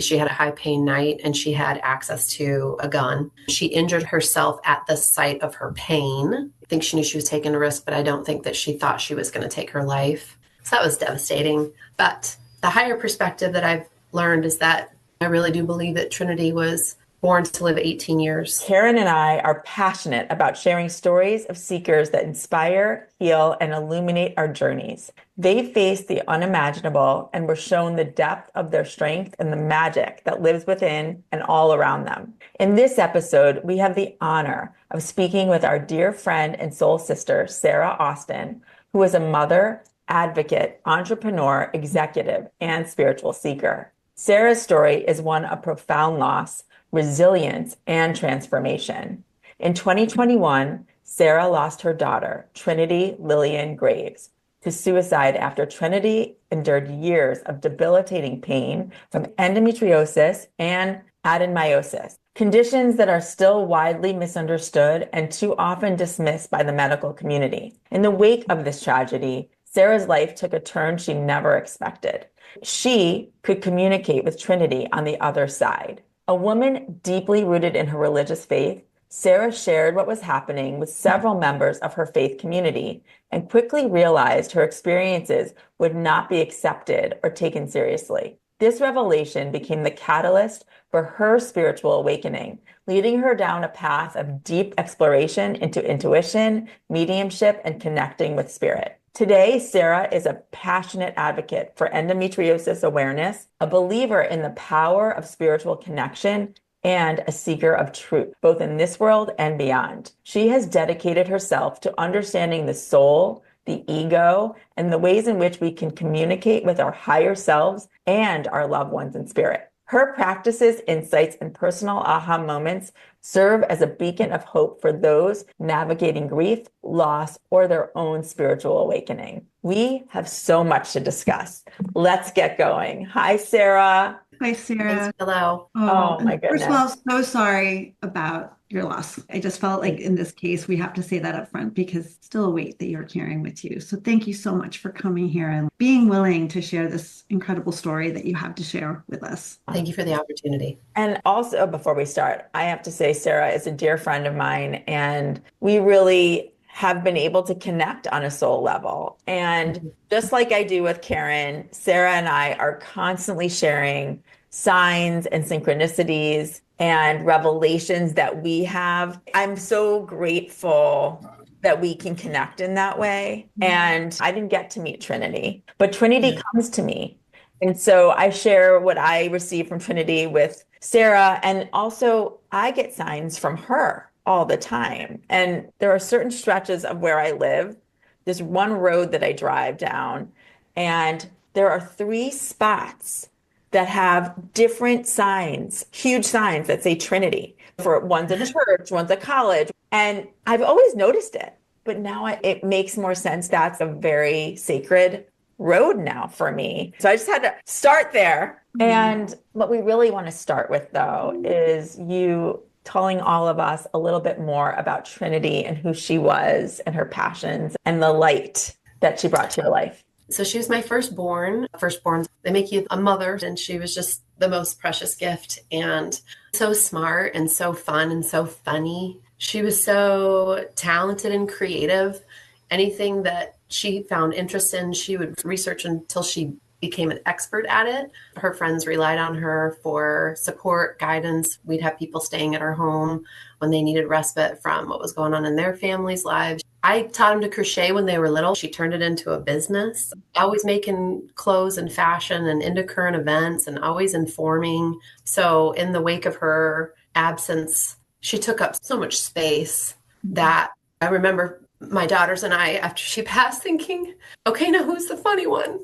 She had a high pain night and she had access to a gun. She injured herself at the site of her pain. I think she knew she was taking a risk, but I don't think that she thought she was going to take her life. So that was devastating. But the higher perspective that I've learned is that I really do believe that Trinity was born to live 18 years. Karen and I are passionate about sharing stories of seekers that inspire, heal, and illuminate our journeys. They faced the unimaginable and were shown the depth of their strength and the magic that lives within and all around them. In this episode, we have the honor of speaking with our dear friend and soul sister, Sarah Austin, who is a mother, advocate, entrepreneur, executive, and spiritual seeker. Sarah's story is one of profound loss, resilience, and transformation. In 2021, Sarah lost her daughter, Trinity Lillian Graves, to suicide after Trinity endured years of debilitating pain from endometriosis and adenomyosis, conditions that are still widely misunderstood and too often dismissed by the medical community. In the wake of this tragedy, Sarah's life took a turn she never expected. She could communicate with Trinity on the other side. A woman deeply rooted in her religious faith, Sarah shared what was happening with several members of her faith community and quickly realized her experiences would not be accepted or taken seriously. This revelation became the catalyst for her spiritual awakening, leading her down a path of deep exploration into intuition, mediumship, and connecting with spirit. Today, Sarah is a passionate advocate for endometriosis awareness, a believer in the power of spiritual connection, and a seeker of truth, both in this world and beyond. She has dedicated herself to understanding the soul, the ego, and the ways in which we can communicate with our higher selves and our loved ones in spirit. Her practices, insights, and personal aha moments serve as a beacon of hope for those navigating grief, loss, or their own spiritual awakening. We have so much to discuss. Let's get going. Hi, Sarah. Hi, Sarah. Thanks. Hello. Oh, my goodness. First of all, so sorry about your loss. I just felt like in this case, we have to say that up front because it's still a weight that you're carrying with you. So thank you so much for coming here and being willing to share this incredible story that you have to share with us. Thank you for the opportunity. And also, before we start, I have to say, Sarah is a dear friend of mine, and we really have been able to connect on a soul level. And just like I do with Karen, Sarah and I are constantly sharing signs and synchronicities and revelations that we have. I'm so grateful that we can connect in that way. And I didn't get to meet Trinity, but Trinity comes to me. And so I share what I receive from Trinity with Sarah. And also I get signs from her all the time. And there are certain stretches of where I live. There's one road that I drive down, and there are 3 spots that have different signs, huge signs that say Trinity. For one's a church, one's a college. And I've always noticed it, but now it makes more sense. That's a very sacred road now for me. So I just had to start there. And what we really want to start with, though, is you telling all of us a little bit more about Trinity and who she was and her passions and the light that she brought to your life. So she was my firstborn. Firstborns, they make you a mother, and she was just the most precious gift and so smart and so fun and so funny. She was so talented and creative. Anything that she found interest in, she would research until she became an expert at it. Her friends relied on her for support, guidance. We'd have people staying at our home when they needed respite from what was going on in their families' lives. I taught them to crochet when they were little. She turned it into a business, always making clothes and fashion and into current events and always informing. So in the wake of her absence, she took up so much space that I remember my daughters and I, after she passed, thinking, okay, now who's the funny one?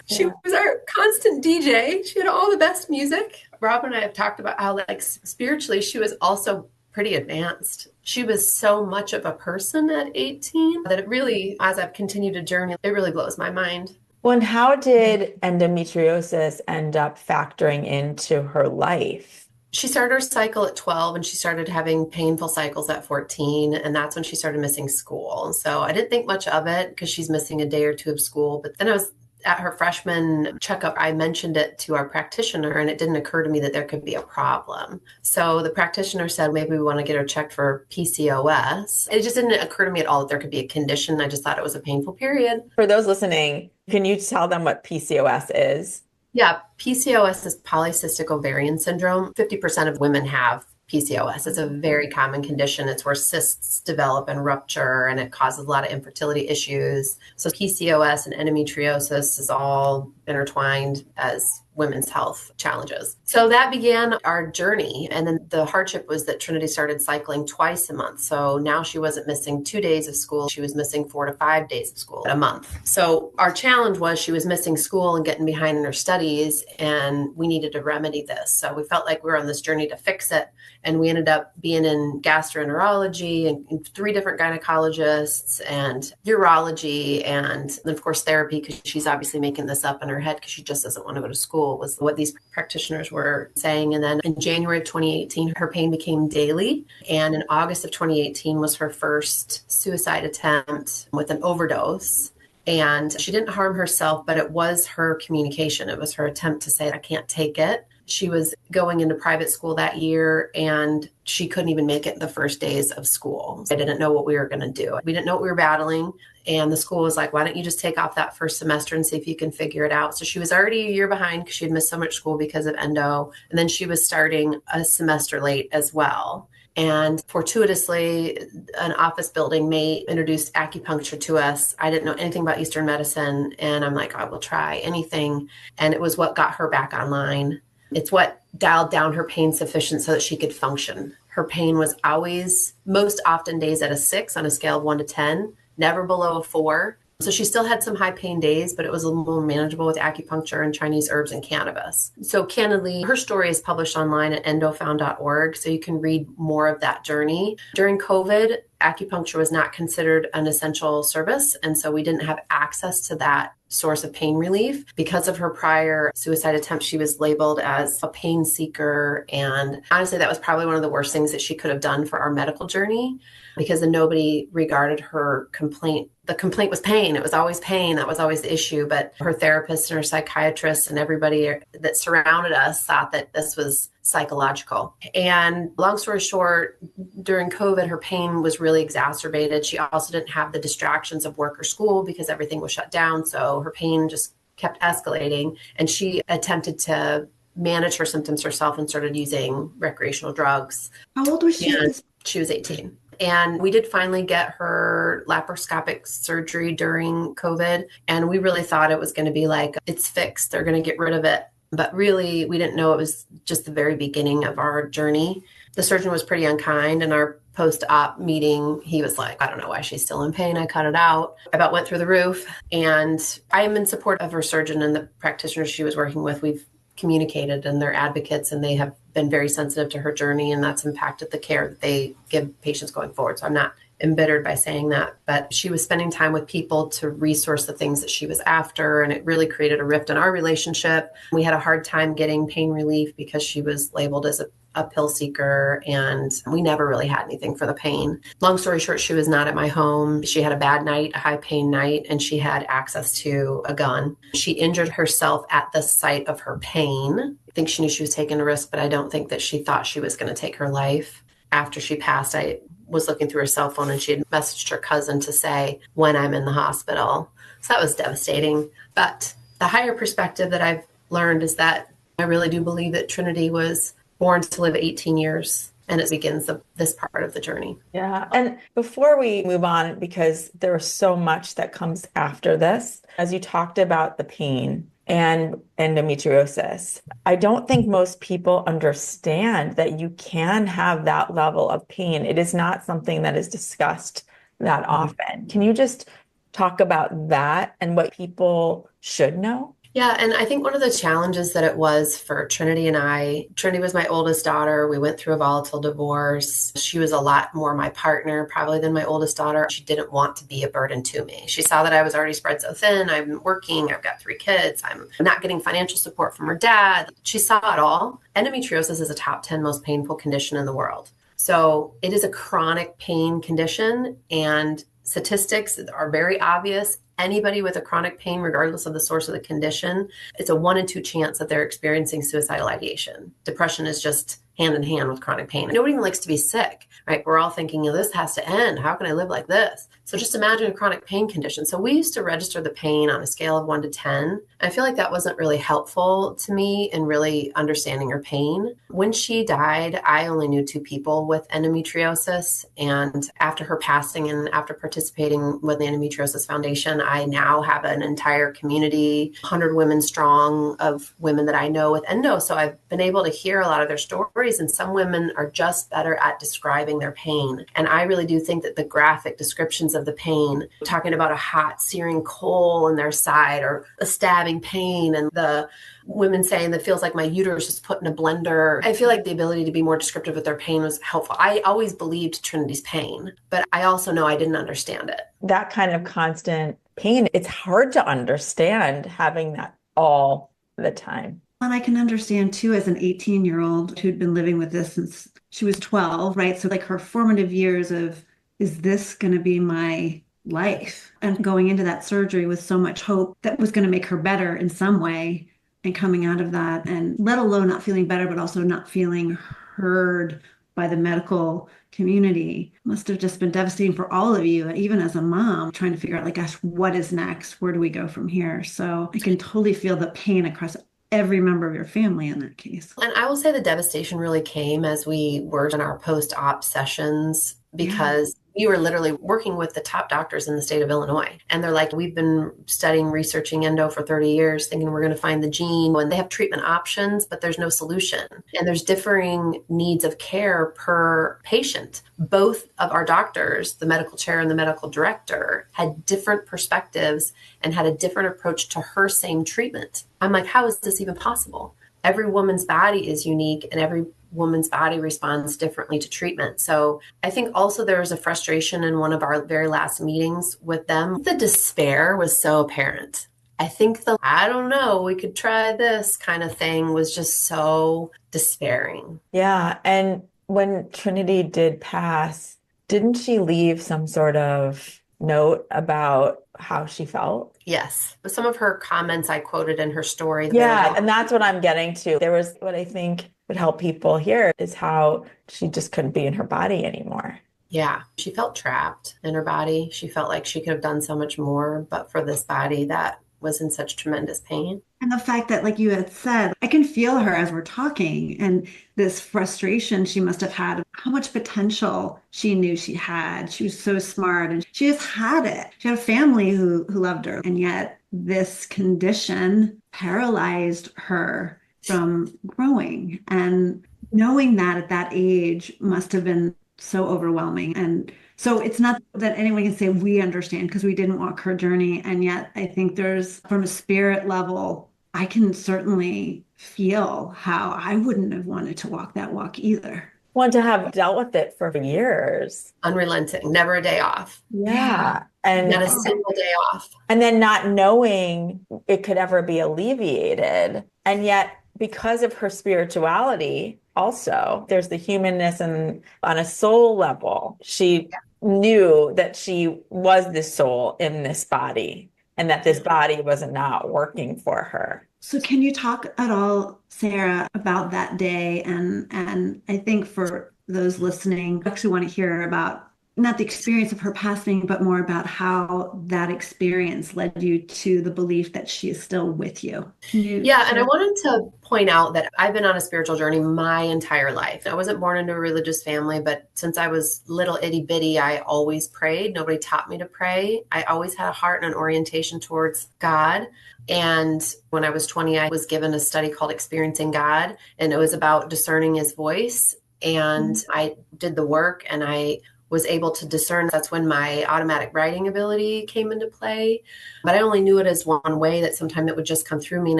She was our constant DJ. She had all the best music. Rob and I have talked about how, like, spiritually, she was also pretty advanced. She was so much of a person at 18 that it really, as I've continued to journey, it really blows my mind. Well, and how did endometriosis end up factoring into her life? She started her cycle at 12 and she started having painful cycles at 14. And that's when she started missing school. And so I didn't think much of it because she's missing a day or two of school. But then I was at her freshman checkup, I mentioned it to our practitioner, and it didn't occur to me that there could be a problem. So the practitioner said, maybe we want to get her checked for PCOS. It just didn't occur to me at all that there could be a condition. I just thought it was a painful period. For those listening, can you tell them what PCOS is? Yeah, PCOS is polycystic ovarian syndrome. 50% of women have PCOS. It's a very common condition. It's where cysts develop and rupture, and it causes a lot of infertility issues. So PCOS and endometriosis is all intertwined as women's health challenges. So that began our journey. And then the hardship was that Trinity started cycling twice a month. So now she wasn't missing 2 days of school. She was missing 4 to 5 days of school a month. So our challenge was she was missing school and getting behind in her studies, and we needed to remedy this. So we felt like we were on this journey to fix it. And we ended up being in gastroenterology and 3 different gynecologists and urology and of course therapy, because she's obviously making this up in her head because she just doesn't want to go to school, was what these practitioners were saying. And then in January of 2018, her pain became daily. And in August of 2018 was her first suicide attempt with an overdose. And she didn't harm herself, but it was her communication. It was her attempt to say, I can't take it. She was going into private school that year, and she couldn't even make it the first days of school. I didn't know what we were going to do. We didn't know what we were battling. And the school was like, why don't you just take off that first semester and see if you can figure it out? So she was already a year behind because she had missed so much school because of endo. And then she was starting a semester late as well. And fortuitously, an office building mate introduced acupuncture to us. I didn't know anything about Eastern medicine. And I'm like, I will try anything. And it was what got her back online. It's what dialed down her pain sufficient so that she could function. Her pain was always, most often days at a 6 on a scale of 1 to 10, never below a 4. So she still had some high pain days, but it was a little more manageable with acupuncture and Chinese herbs and cannabis. So candidly, her story is published online at endofound.org, so you can read more of that journey. During COVID, acupuncture was not considered an essential service, and so we didn't have access to that source of pain relief. Because of her prior suicide attempt, she was labeled as a pain seeker. And honestly, that was probably one of the worst things that she could have done for our medical journey, because then nobody regarded her complaint. The complaint was pain. It was always pain. That was always the issue. But her therapist and her psychiatrist and everybody that surrounded us thought that this was psychological. And long story short, during COVID, her pain was really exacerbated. She also didn't have the distractions of work or school because everything was shut down. So her pain just kept escalating. And she attempted to manage her symptoms herself and started using recreational drugs. How old was she? She was 18. And we did finally get her laparoscopic surgery during COVID. And we really thought it was going to be like, it's fixed, they're going to get rid of it. But really, we didn't know it was just the very beginning of our journey. The surgeon was pretty unkind. In our post-op meeting, he was like, I don't know why she's still in pain. I cut it out. I about went through the roof. And I am in support of her surgeon and the practitioners she was working with. We've communicated, and they're advocates, and they have been very sensitive to her journey, and that's impacted the care that they give patients going forward. So I'm not embittered by saying that, but she was spending time with people to resource the things that she was after, and it really created a rift in our relationship. We had a hard time getting pain relief because she was labeled as a pill seeker, and we never really had anything for the pain. Long story short, she was not at my home. She had a bad night, a high pain night, and she had access to a gun. She injured herself at the site of her pain. I think she knew she was taking a risk, but I don't think that she thought she was going to take her life. After she passed, I was looking through her cell phone, and she had messaged her cousin to say, when I'm in the hospital. So that was devastating. But the higher perspective that I've learned is that I really do believe that Trinity was born to live 18 years, and it begins this part of the journey. Yeah. And before we move on, because there was so much that comes after this, as you talked about the pain and endometriosis, I don't think most people understand that you can have that level of pain. It is not something that is discussed that often. Can you just talk about that and what people should know? Yeah, and I think one of the challenges that it was for Trinity and I, Trinity was my oldest daughter. We went through a volatile divorce. She was a lot more my partner probably than my oldest daughter. She didn't want to be a burden to me. She saw that I was already spread so thin. I'm working. I've got 3 kids. I'm not getting financial support from her dad. She saw it all. Endometriosis is a top 10 most painful condition in the world. So it is a chronic pain condition, and statistics are very obvious. Anybody with a chronic pain, regardless of the source of the condition, it's a 1 in 2 chance that they're experiencing suicidal ideation. Depression is just hand in hand with chronic pain. Nobody even likes to be sick, right? We're all thinking, this has to end. How can I live like this? So just imagine a chronic pain condition. So we used to register the pain on a scale of 1 to 10. I feel like that wasn't really helpful to me in really understanding her pain. When she died, I only knew 2 people with endometriosis. And after her passing and after participating with the Endometriosis Foundation, I now have an entire community, 100 women strong, of women that I know with endo. So I've been able to hear a lot of their stories, and some women are just better at describing their pain. And I really do think that the graphic descriptions of the pain, talking about a hot searing coal in their side or a stabbing pain, and the women saying that feels like my uterus is put in a blender. I feel like the ability to be more descriptive with their pain was helpful. I always believed Trinity's pain, but I also know I didn't understand it. That kind of constant pain, it's hard to understand having that all the time. And I can understand too, as an 18-year-old who'd been living with this since she was 12, right? So like her formative years of, is this going to be my life? And going into that surgery with so much hope that was going to make her better in some way, and coming out of that, and let alone not feeling better, but also not feeling heard by the medical community, must have just been devastating for all of you. Even as a mom, trying to figure out, like, gosh, what is next? Where do we go from here? So I can totally feel the pain across every member of your family in that case. And I will say the devastation really came as we were in our post-op sessions, because we were literally working with the top doctors in the state of Illinois. And they're like, we've been studying, researching endo for 30 years, thinking we're going to find the gene. And they have treatment options, but there's no solution. And there's differing needs of care per patient. Both of our doctors, the medical chair and the medical director, had different perspectives and had a different approach to her same treatment. I'm like, how is this even possible? Every woman's body is unique, and every woman's body responds differently to treatment. So I think also there was a frustration in one of our very last meetings with them. The despair was so apparent. I think I don't know, we could try this kind of thing was just so despairing. Yeah. And when Trinity did pass, didn't she leave some sort of note about how she felt? Yes. Some of her comments I quoted in her story. Yeah. And that's what I'm getting to. There was what I think would help people here is how she just couldn't be in her body anymore. Yeah. She felt trapped in her body. She felt like she could have done so much more, but for this body that was in such tremendous pain. And the fact that, like you had said, I can feel her as we're talking, and this frustration she must have had, how much potential she knew she had. She was so smart, and she just had it. She had a family who loved her. And yet this condition paralyzed her from growing. And knowing that at that age must have been so overwhelming. And so it's not that anyone can say we understand, because we didn't walk her journey. And yet I think there's, from a spirit level, I can certainly feel how I wouldn't have wanted to walk that walk either. Want to have dealt with it for years. Unrelenting, never a day off. Yeah. And not a single day off. And then not knowing it could ever be alleviated. And yet, because of her spirituality, also, there's the humanness, and on a soul level, she knew that she was the soul in this body, and that this body was not working for her. So can you talk at all, Sarah, about that day? And I think for those listening, I actually want to hear about not the experience of her passing, but more about how that experience led you to the belief that she is still with you. Yeah, and I wanted to point out that I've been on a spiritual journey my entire life. I wasn't born into a religious family, but since I was little itty bitty, I always prayed. Nobody taught me to pray. I always had a heart and an orientation towards God. And when I was 20, I was given a study called Experiencing God, and it was about discerning his voice. And I did the work, and I was able to discern. That's when my automatic writing ability came into play. But I only knew it as one way, that sometimes it would just come through me, and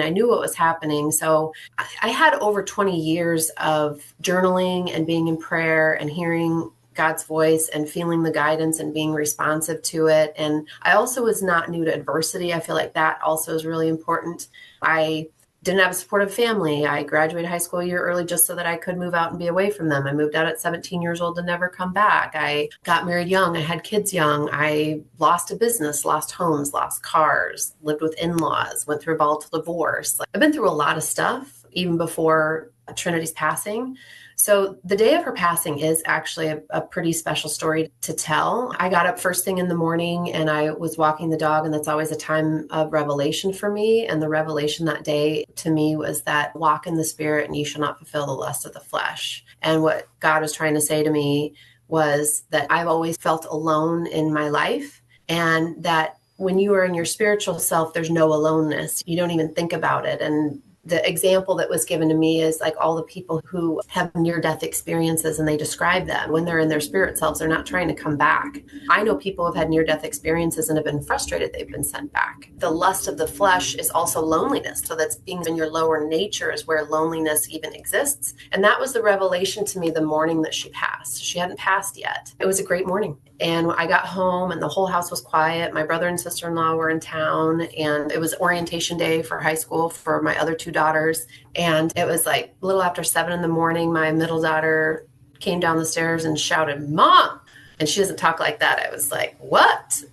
I knew what was happening. So I had over 20 years of journaling and being in prayer and hearing God's voice and feeling the guidance and being responsive to it. And I also was not new to adversity. I feel like that also is really important. I didn't have a supportive family. I graduated high school a year early just so that I could move out and be away from them. I moved out at 17 years old to never come back. I got married young. I had kids young. I lost a business, lost homes, lost cars, lived with in-laws, went through a volatile divorce. I've been through a lot of stuff even before Trinity's passing. So the day of her passing is actually a pretty special story to tell. I got up first thing in the morning and I was walking the dog, and that's always a time of revelation for me. And the revelation that day to me was that walk in the spirit and you shall not fulfill the lust of the flesh. And what God was trying to say to me was that I've always felt alone in my life, and that when you are in your spiritual self, there's no aloneness. You don't even think about it. And the example that was given to me is like all the people who have near-death experiences, and they describe that when they're in their spirit selves, they're not trying to come back. I know people who have had near-death experiences and have been frustrated they've been sent back. The lust of the flesh is also loneliness. So that's being in your lower nature is where loneliness even exists. And that was the revelation to me the morning that she passed. She hadn't passed yet. It was a great morning. And I got home and the whole house was quiet. My brother and sister-in-law were in town, and it was orientation day for high school for my other two daughters. And it was like a little after 7 a.m. My middle daughter came down the stairs and shouted, "Mom!" And she doesn't talk like that. I was like, "What?"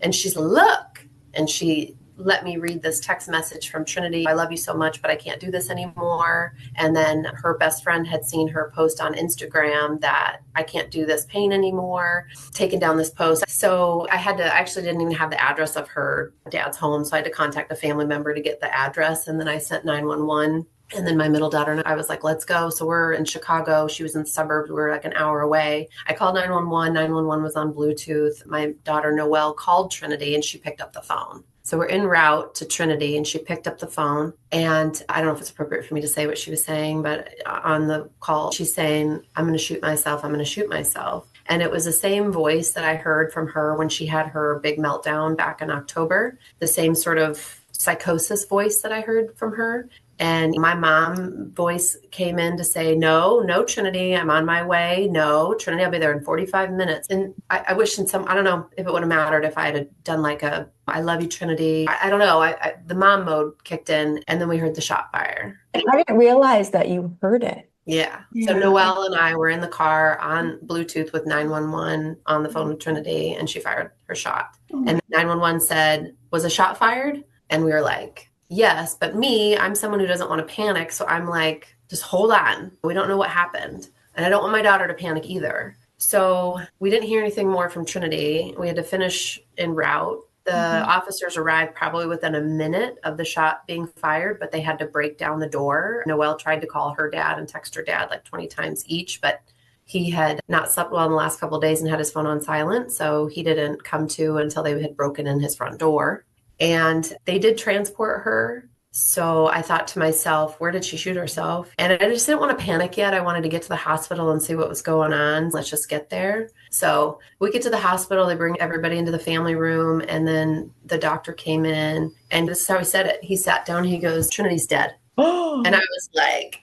And she's, "Look." And she let me read this text message from Trinity. "I love you so much, but I can't do this anymore." And then her best friend had seen her post on Instagram that "I can't do this pain anymore," taken down this post. So I actually didn't even have the address of her dad's home. So I had to contact a family member to get the address. And then I sent 911. And then my middle daughter and I was like, "Let's go." So we're in Chicago. She was in the suburbs. We were like an hour away. I called 911. 911 was on Bluetooth. My daughter Noelle called Trinity and she picked up the phone. So we're en route to Trinity and she picked up the phone. And I don't know if it's appropriate for me to say what she was saying, but on the call, she's saying, "I'm going to shoot myself. I'm going to shoot myself." And it was the same voice that I heard from her when she had her big meltdown back in October, the same sort of psychosis voice that I heard from her. And my mom voice came in to say, "No, no, Trinity, I'm on my way. No, Trinity, I'll be there in 45 minutes. And I wish I don't know if it would have mattered if I had done like "I love you, Trinity." I don't know. The mom mode kicked in, and then we heard the shot fire. I didn't realize that you heard it. Yeah. So Noelle and I were in the car on Bluetooth with 911 on the phone with Trinity, and she fired her shot. And 911 said, "Was a shot fired?" And we were like, "Yes." But I'm someone who doesn't want to panic. So I'm like, just hold on. We don't know what happened. And I don't want my daughter to panic either. So we didn't hear anything more from Trinity. We had to finish en route. The officers arrived probably within a minute of the shot being fired, but they had to break down the door. Noelle tried to call her dad and text her dad like 20 times each, but he had not slept well in the last couple of days and had his phone on silent. So he didn't come to until they had broken in his front door. And they did transport her. So I thought to myself, where did she shoot herself? And I just didn't want to panic yet. I wanted to get to the hospital and see what was going on. Let's just get there. So we get to the hospital. They bring everybody into the family room. And then the doctor came in. And this is how he said it. He sat down. He goes, "Trinity's dead." And I was like,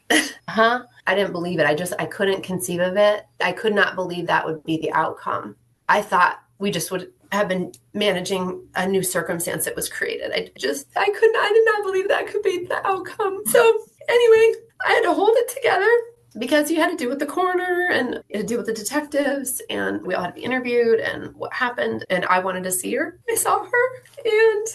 huh? I didn't believe it. I couldn't conceive of it. I could not believe that would be the outcome. I thought we just would have been managing a new circumstance that was created. I did not believe that could be the outcome. So anyway, I had to hold it together because you had to deal with the coroner and you had to deal with the detectives, and we all had to be interviewed and what happened. And I wanted to see her. I saw her and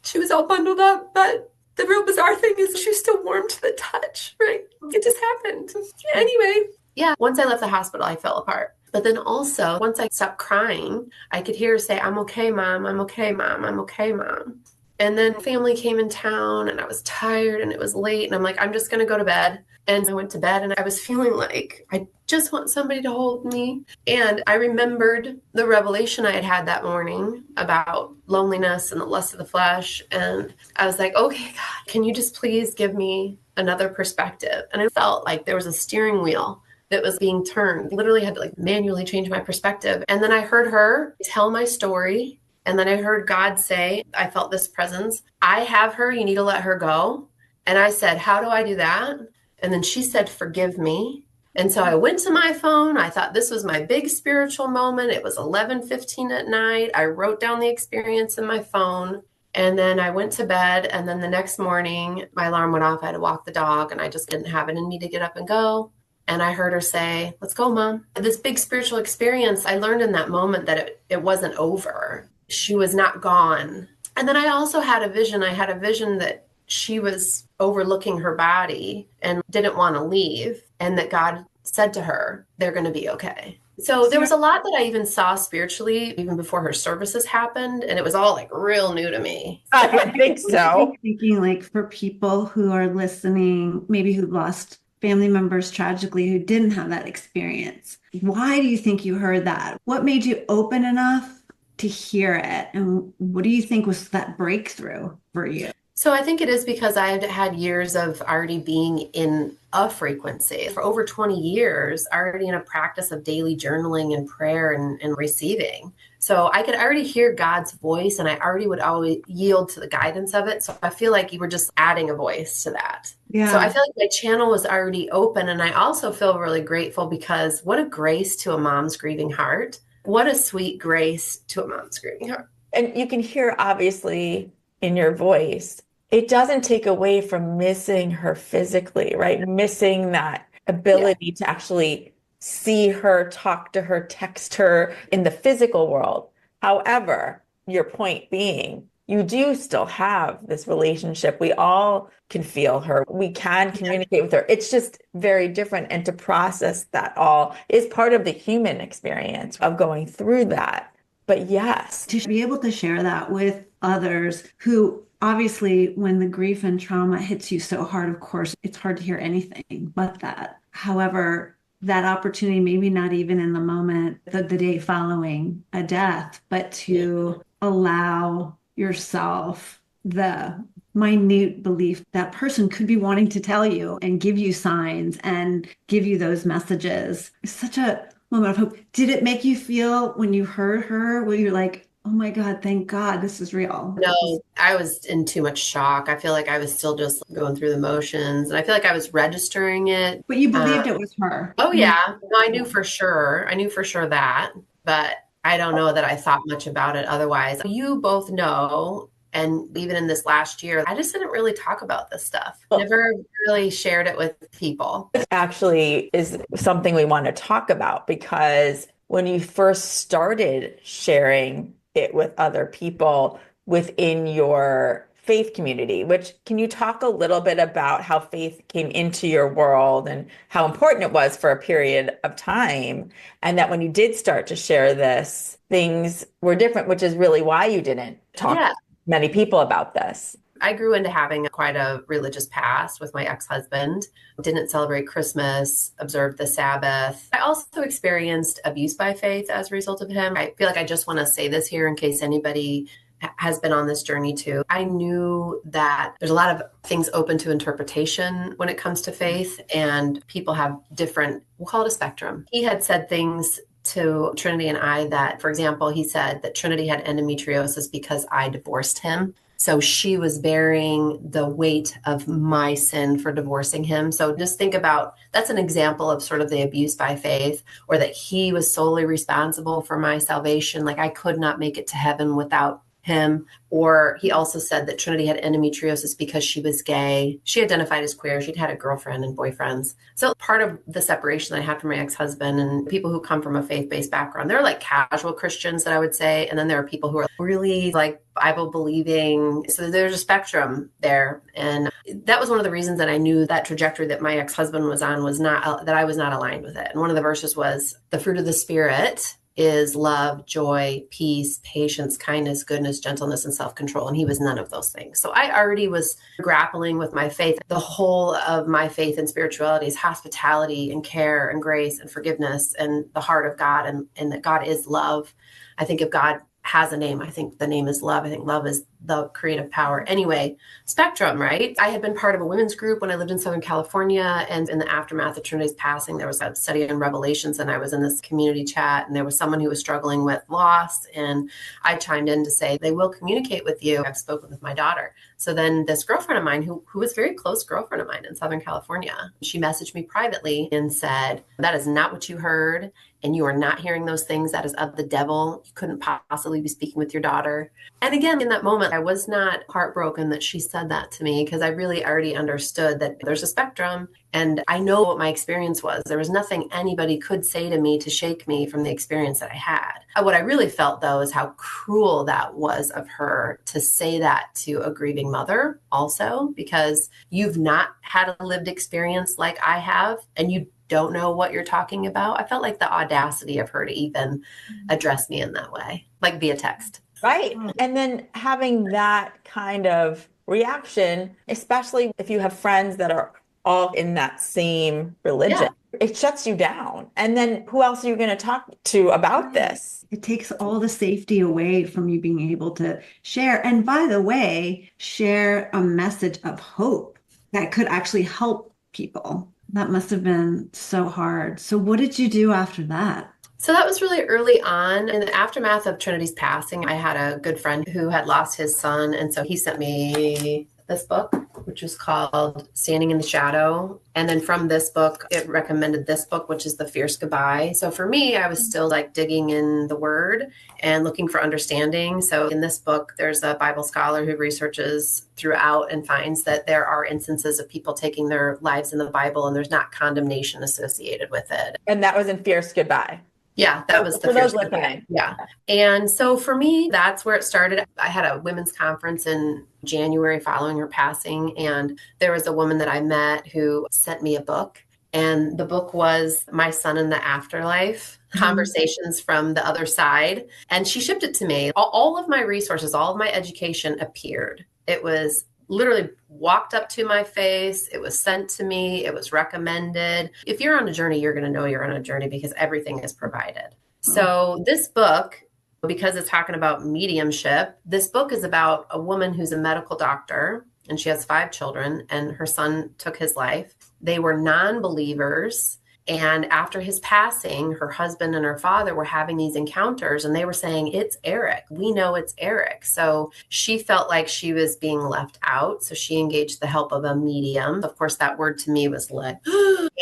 she was all bundled up, but the real bizarre thing is she was still warm to the touch, right? It just happened. Anyway, yeah, once I left the hospital, I fell apart. But then also, once I stopped crying, I could hear her say, "I'm okay, Mom. I'm okay, Mom. I'm okay, Mom." And then family came in town and I was tired and it was late. And I'm like, I'm just going to go to bed. And I went to bed and I was feeling like I just want somebody to hold me. And I remembered the revelation I had had that morning about loneliness and the lust of the flesh. And I was like, okay, God, can you just please give me another perspective? And I felt like there was a steering wheel that was being turned. Literally had to like manually change my perspective. And then I heard her tell my story. And then I heard God say, I felt this presence. "I have her. You need to let her go." And I said, "How do I do that?" And then she said, "Forgive me." And so I went to my phone. I thought this was my big spiritual moment. It was 11:15 at night. I wrote down the experience in my phone. And then I went to bed, and then the next morning my alarm went off. I had to walk the dog, and I just didn't have it in me to get up and go. And I heard her say, "Let's go, Mom." This big spiritual experience, I learned in that moment that it wasn't over. She was not gone. And then I also had a vision. I had a vision that she was overlooking her body and didn't want to leave, and that God said to her, "They're going to be okay." So there was a lot that I even saw spiritually even before her services happened, and it was all like real new to me. I would think so. Thinking like for people who are listening, maybe who lost family members tragically who didn't have that experience, why do you think you heard that? What made you open enough to hear it? And what do you think was that breakthrough for you? So I think it is because I had had years of already being in a frequency for over 20 years, already in a practice of daily journaling and prayer and receiving. So I could already hear God's voice, and I already would always yield to the guidance of it. So I feel like you were just adding a voice to that. Yeah. So I feel like my channel was already open. And I also feel really grateful because what a grace to a mom's grieving heart. What a sweet grace to a mom's grieving heart. And you can hear, obviously, in your voice, it doesn't take away from missing her physically, right? Missing that ability to actually see her, talk to her, text her in the physical world. However, your point being, you do still have this relationship. We all can feel her. We can communicate with her. It's just very different. And to process that all is part of the human experience of going through that. But yes, to be able to share that with others who obviously, when the grief and trauma hits you so hard, of course, it's hard to hear anything but that. However, that opportunity, maybe not even in the moment, the day following a death, but to allow yourself the minute belief that person could be wanting to tell you and give you signs and give you those messages. It's such a moment of hope. Did it make you feel when you heard her, where you're like, oh my God, thank God this is real? No, I was in too much shock. I feel like I was still just going through the motions, and I feel like I was registering it. But you believed it was her. Oh yeah. No, I knew for sure. I knew for sure that, but I don't know that I thought much about it otherwise. You both know, and even in this last year, I just didn't really talk about this stuff. Never really shared it with people. Actually is something we want to talk about, because when you first started sharing it with other people within your faith community, which can you talk a little bit about how faith came into your world and how important it was for a period of time, and that when you did start to share this, things were different, which is really why you didn't talk to many people about this. I grew into having quite a religious past with my ex-husband. Didn't celebrate Christmas, observed the Sabbath. I also experienced abuse by faith as a result of him. I feel like I just want to say this here in case anybody has been on this journey too. I knew that there's a lot of things open to interpretation when it comes to faith, and people have different, we'll call it a spectrum. He had said things to Trinity and I that, for example, he said that Trinity had endometriosis because I divorced him. So she was bearing the weight of my sin for divorcing him. So just think about, that's an example of sort of the abuse by faith, or that he was solely responsible for my salvation. Like I could not make it to heaven without him. Or he also said that Trinity had endometriosis because she was gay. She identified as queer. She'd had a girlfriend and boyfriends. So part of the separation that I had from my ex-husband and people who come from a faith-based background, they're like casual Christians that I would say. And then there are people who are really like Bible believing. So there's a spectrum there. And that was one of the reasons that I knew that trajectory that my ex-husband was on was not, that I was not aligned with it. And one of the verses was, the fruit of the Spirit is love, joy, peace, patience, kindness, goodness, gentleness, and self-control. And he was none of those things. So I already was grappling with my faith. The whole of my faith and spirituality is hospitality and care and grace and forgiveness and the heart of God, and that God is love. I think if God has a name, I think the name is love. I think love is the creative power. Anyway, spectrum, right? I had been part of a women's group when I lived in Southern California, and in the aftermath of Trinity's passing, there was a study in Revelations, and I was in this community chat, and there was someone who was struggling with loss, and I chimed in to say, they will communicate with you. I've spoken with my daughter. So then this girlfriend of mine, who was a very close girlfriend of mine in Southern California, she messaged me privately and said, that is not what you heard, and you are not hearing those things. That is of the devil. You couldn't possibly be speaking with your daughter. And again, in that moment, I was not heartbroken that she said that to me, because I really already understood that there's a spectrum. And I know what my experience was. There was nothing anybody could say to me to shake me from the experience that I had. What I really felt, though, is how cruel that was of her to say that to a grieving mother also, because you've not had a lived experience like I have, and you don't know what you're talking about. I felt like the audacity of her to even address me in that way, like via text. Right. And then having that kind of reaction, especially if you have friends that are all in that same religion, it shuts you down. And then who else are you going to talk to about this? It takes all the safety away from you being able to share. And by the way, share a message of hope that could actually help people. That must have been so hard. So what did you do after that? So that was really early on. In the aftermath of Trinity's passing, I had a good friend who had lost his son. And so he sent me this book, which is called Standing in the Shadow. And then from this book, it recommended this book, which is The Fierce Goodbye. So for me, I was still like digging in the word and looking for understanding. So in this book, there's a Bible scholar who researches throughout and finds that there are instances of people taking their lives in the Bible, and there's not condemnation associated with it. And that was in Fierce Goodbye. Yeah, that was the for those Fierce listening. Yeah. And so for me, that's where it started. I had a women's conference in January following her passing. And there was a woman that I met who sent me a book. And the book was My Son in the Afterlife, Conversations from the Other Side. And she shipped it to me. All of my resources, all of my education appeared. It was literally walked up to my face. It was sent to me. It was recommended. If you're on a journey, you're going to know you're on a journey because everything is provided. So this book, because it's talking about mediumship, this book is about a woman who's a medical doctor, and she has 5 children, and her son took his life. They were non-believers. And after his passing, her husband and her father were having these encounters, and they were saying, it's Eric. We know it's Eric. So she felt like she was being left out. So she engaged the help of a medium. Of course, that word to me was like,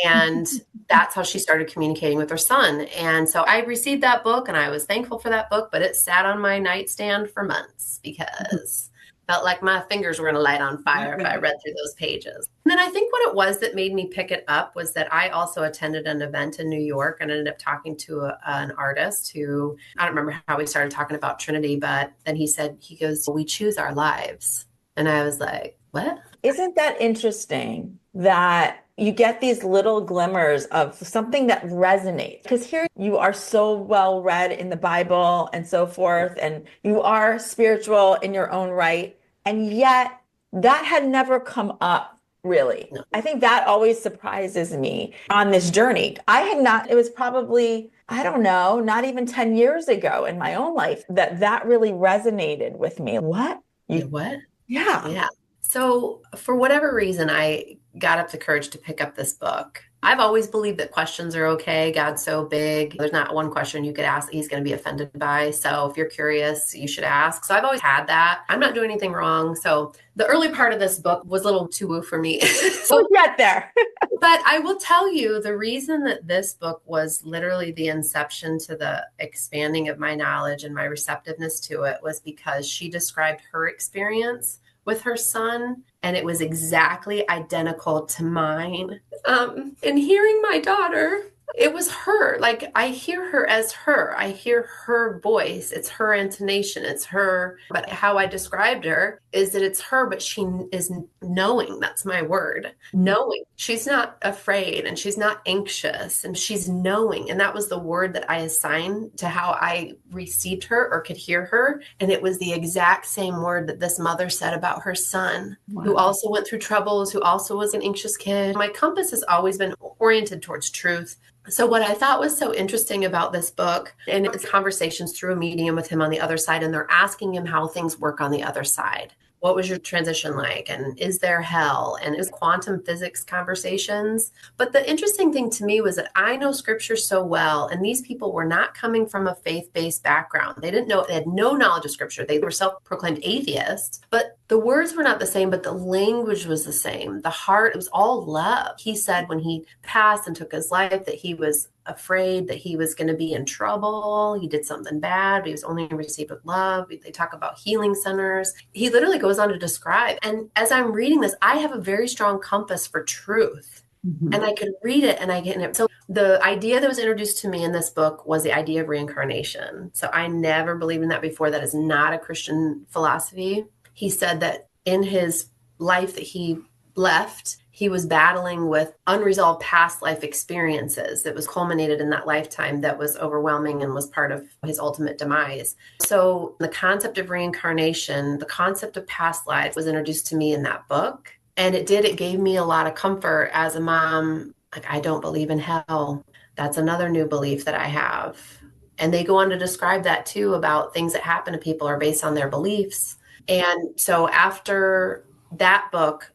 and that's how she started communicating with her son. And so I received that book, and I was thankful for that book, but it sat on my nightstand for months because felt like my fingers were going to light on fire if I read through those pages. And then I think what it was that made me pick it up was that I also attended an event in New York and ended up talking to an artist who, I don't remember how we started talking about Trinity, but then he goes, we choose our lives. And I was like, what? Isn't that interesting that you get these little glimmers of something that resonates? Because here you are so well read in the Bible and so forth, and you are spiritual in your own right. And yet that had never come up, really. No. I think that always surprises me on this journey. It was probably, I don't know, not even 10 years ago in my own life that really resonated with me. What? What? Yeah. Yeah. So for whatever reason, I got up the courage to pick up this book. I've always believed that questions are okay. God's so big. There's not one question you could ask that he's going to be offended by. So if you're curious, you should ask. So I've always had that. I'm not doing anything wrong. So the early part of this book was a little too woo for me. So we'll get there. But I will tell you, the reason that this book was literally the inception to the expanding of my knowledge and my receptiveness to it was because she described her experience with her son, and it was exactly identical to mine. And hearing my daughter, it was her. Like, I hear her as her. I hear her voice. It's her intonation. It's her. But how I described her is that it's her, but she is knowing. That's my word. Knowing. She's not afraid and she's not anxious and she's knowing. And that was the word that I assigned to how I received her or could hear her. And it was the exact same word that this mother said about her son, who also went through troubles, who also was an anxious kid. My compass has always been oriented towards truth. So what I thought was so interesting about this book, and it's conversations through a medium with him on the other side, and they're asking him how things work on the other side. What was your transition like? And is there hell? And it was quantum physics conversations. But the interesting thing to me was that I know scripture so well, and these people were not coming from a faith-based background. They had no knowledge of scripture. They were self-proclaimed atheists, but The words were not the same, but the language was the same. The heart, it was all love. He said when he passed and took his life that he was afraid that he was going to be in trouble. He did something bad, but he was only received with love. They talk about healing centers. He literally goes on to describe. And as I'm reading this, I have a very strong compass for truth. Mhm. And I could read it and I get it. So the idea that was introduced to me in this book was the idea of reincarnation. So I never believed in that before. That is not a Christian philosophy. He said that in his life that he left, he was battling with unresolved past life experiences that was culminated in that lifetime that was overwhelming and was part of his ultimate demise. So the concept of reincarnation, the concept of past lives was introduced to me in that book. And it gave me a lot of comfort as a mom. Like, I don't believe in hell. That's another new belief that I have. And they go on to describe that too, about things that happen to people are based on their beliefs. And so after that book,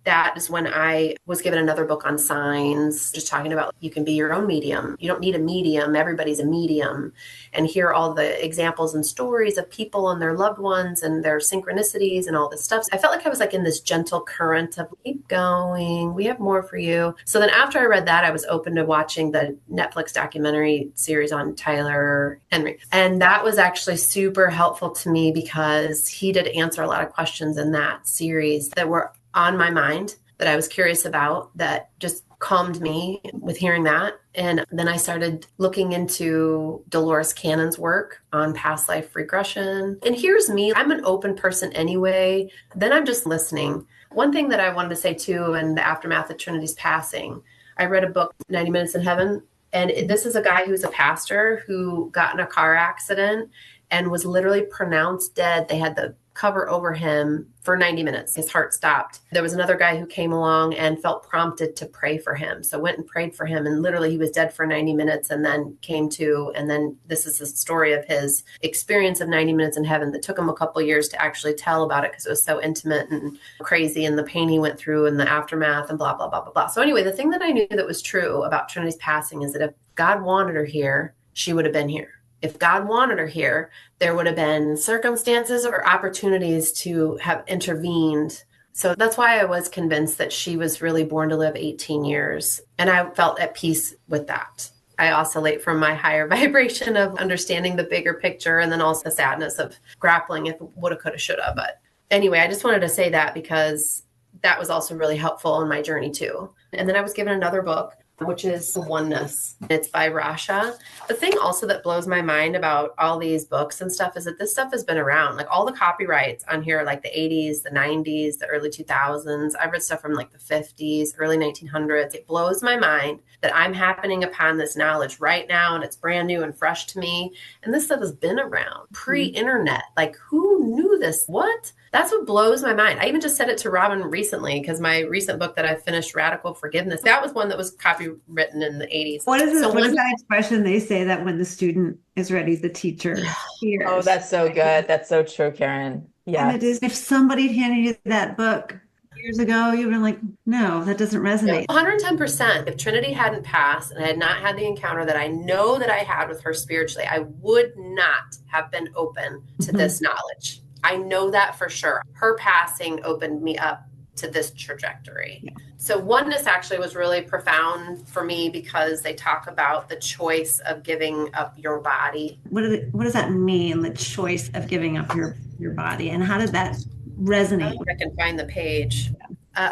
that is when I was given another book on signs, just talking about you can be your own medium. You don't need a medium. Everybody's a medium. And hear all the examples and stories of people and their loved ones and their synchronicities and all this stuff. I felt like I was like in this gentle current of keep going. We have more for you. So then after I read that, I was open to watching the Netflix documentary series on Tyler Henry. And that was actually super helpful to me because he did answer a lot of questions in that series that were on my mind that I was curious about, that just calmed me with hearing that. And then I started looking into Dolores Cannon's work on past life regression. And here's me, I'm an open person anyway. Then I'm just listening. One thing that I wanted to say too, in the aftermath of Trinity's passing, I read a book, 90 Minutes in Heaven. And this is a guy who's a pastor who got in a car accident and was literally pronounced dead. They had the cover over him for 90 minutes. His heart stopped. There was another guy who came along and felt prompted to pray for him. So went and prayed for him. And literally he was dead for 90 minutes and then came to. And then this is the story of his experience of 90 minutes in heaven that took him a couple of years to actually tell about it because it was so intimate and crazy and the pain he went through and the aftermath and blah, blah, blah, blah, blah. So anyway, the thing that I knew that was true about Trinity's passing is that if God wanted her here, she would have been here. If God wanted her here, there would have been circumstances or opportunities to have intervened. So that's why I was convinced that she was really born to live 18 years. And I felt at peace with that. I oscillate from my higher vibration of understanding the bigger picture and then also the sadness of grappling if woulda, coulda, shoulda. But anyway, I just wanted to say that because that was also really helpful in my journey too. And then I was given another book, which is Oneness. It's by Rasha. The thing also that blows my mind about all these books and stuff is that this stuff has been around. Like all the copyrights on here, like the 80s, the 90s, the early 2000s. I've read stuff from like the 50s, early 1900s. It blows my mind that I'm happening upon this knowledge right now and it's brand new and fresh to me. And this stuff has been around pre-internet. Like who knew this? What? That's what blows my mind. I even just said it to Robin recently because my recent book that I finished, Radical Forgiveness, that was one that was copywritten in the 80s. What is that expression they say that when the student is ready, the teacher hears? Oh, that's so good. That's so true, Karen. Yeah. And it is, if somebody handed you that book years ago, you'd be like, no, that doesn't resonate. 110%. If Trinity hadn't passed and I had not had the encounter that I know that I had with her spiritually, I would not have been open to this knowledge. I know that for sure. Her passing opened me up to this trajectory. Yeah. So Oneness actually was really profound for me because they talk about the choice of giving up your body. What does that mean, the choice of giving up your body? And how did that resonate? I can find the page.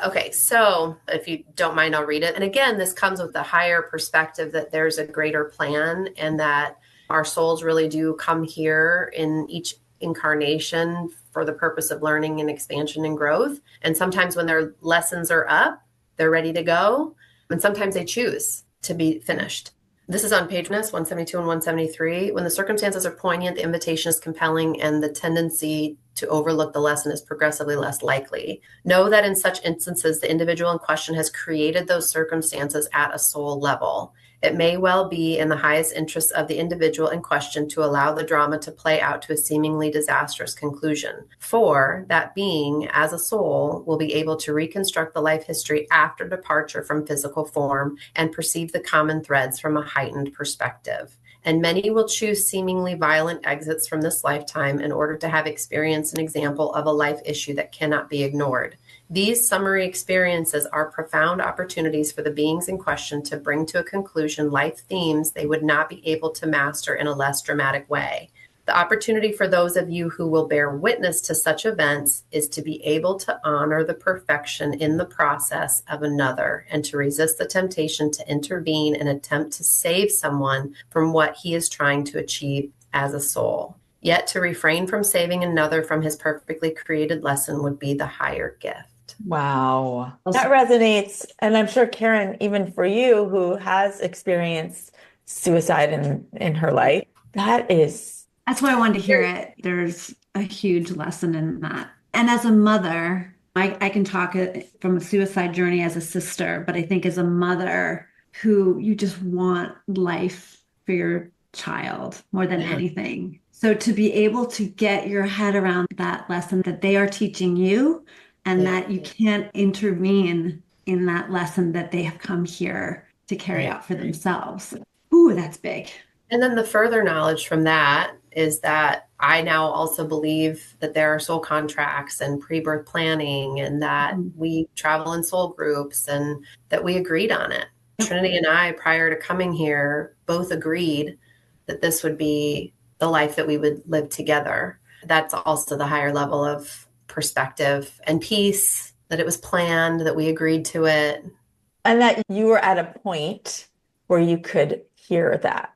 Okay, so if you don't mind, I'll read it. And again, this comes with the higher perspective that there's a greater plan and that our souls really do come here in each incarnation for the purpose of learning and expansion and growth. And sometimes when their lessons are up, they're ready to go. And sometimes they choose to be finished. This is on page 172 and 173. When the circumstances are poignant, the invitation is compelling, and the tendency to overlook the lesson is progressively less likely. Know that in such instances, the individual in question has created those circumstances at a soul level. It may well be in the highest interest of the individual in question to allow the drama to play out to a seemingly disastrous conclusion. 4, that being, as a soul, will be able to reconstruct the life history after departure from physical form and perceive the common threads from a heightened perspective. And many will choose seemingly violent exits from this lifetime in order to have experienced an example of a life issue that cannot be ignored. These summary experiences are profound opportunities for the beings in question to bring to a conclusion life themes they would not be able to master in a less dramatic way. The opportunity for those of you who will bear witness to such events is to be able to honor the perfection in the process of another and to resist the temptation to intervene and attempt to save someone from what he is trying to achieve as a soul. Yet to refrain from saving another from his perfectly created lesson would be the higher gift. Wow. That resonates. And I'm sure, Karen, even for you who has experienced suicide in her life, that's why I wanted to hear it. There's a huge lesson in that. And as a mother, I can talk from a suicide journey as a sister, but I think as a mother who you just want life for your child more than anything. So to be able to get your head around that lesson that they are teaching you and that you can't intervene in that lesson that they have come here to carry out for themselves. Ooh, that's big. And then the further knowledge from that is that I now also believe that there are soul contracts and pre-birth planning and that we travel in soul groups and that we agreed on it. Trinity and I, prior to coming here, both agreed that this would be the life that we would live together. That's also the higher level of perspective and peace, that it was planned, that we agreed to it. And that you were at a point where you could hear that.